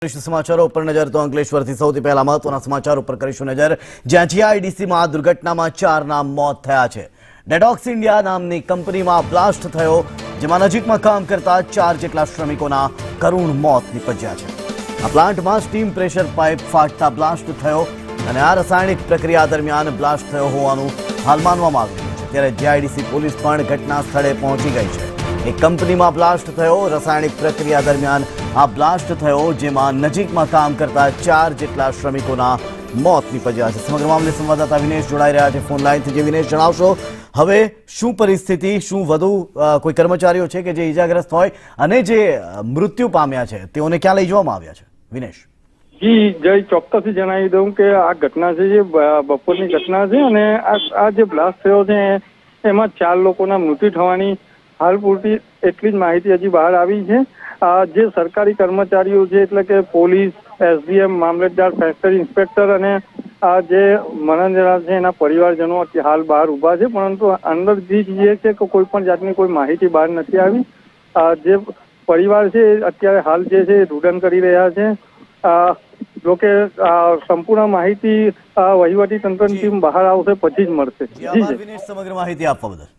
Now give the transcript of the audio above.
समाचारों पर नजर तो अंकलेश्वरથી સૌથી પહેલા મહત્વના સમાચારો પર કરીશું નજર જ્યાં જીઆઈડીસીમાં દુર્ઘટનામાં 4 ના મોત થયા છે। ડેડોક્સ ઇન્ડિયા નામની કંપનીમાં બ્લાસ્ટ થયો જેમાં નજીકમાં કામ કરતા 4 જેટલા શ્રમિકોના કરુણ મોત નિપજ્યા છે। આ પ્લાન્ટમાં સ્ટીમ પ્રેશર પાઇપ ફાટતા બ્લાસ્ટ થયો અને આ રાસાયણિક પ્રક્રિયા દરમિયાન બ્લાસ્ટ થયો હોવાનું હાલ માનવામાં આવી રહ્યું છે। ત્યારે જીઆઈડીસી પોલીસ પણ ઘટના સ્થળે પહોંચી ગઈ છે। एक कंपनी में ब्लास्ट थयो रासायणिक प्रक्रिया दरमियान आ ब्लास्ट थयो जेमां नजीकમાં काम करता 4 જેટલા શ્રમિકોના મોત નિપજ્યા છે। સમગ્ર મામલે સંવાદદાતા વિનેશ જોડાઈ રહ્યા છે ફોન લાઈનથી। જે વિનેશ જણાવશો હવે શું પરિસ્થિતિ, શું વધુ કોઈ કર્મચારીઓ છે કે જે ઈજાગ્રસ્ત હોય અને જે મૃત્યુ પામ્યા છે તેઓને ક્યાં લઈ જવામાં આવ્યા છે? વિનેશ જી જય, ચોક્કસથી જણાવી દઉં કે આ ઘટના છે જે બપોરની ઘટના છે અને આ જે બ્લાસ્ટ થયો છે એમાં 4 લોકોના મૃત્યુ થવાની હાલ પૂરતી એટલી જ માહિતી હજી બહાર આવી છે। જે સરકારી કર્મચારીઓ છે એટલે કે પોલીસ, એસડીએમ, મામલતદાર, ફેક્ટરી ઇન્સ્પેક્ટર અને જે મરણજના છે એના પરિવારજનો હાલ બહાર ઊભા છે, પરંતુ અંદર જે છે કે કોઈ પણ જાતની કોઈ માહિતી બહાર નથી આવી। જે પરિવાર છે અત્યારે હાલ જે છે રૂદન કરી રહ્યા છે। જોકે સંપૂર્ણ માહિતી વહીવટી તંત્રની ટીમ બહાર આવશે પછી જ મળશે। જી વિનેશ, સમગ્ર માહિતી આપવા બદલ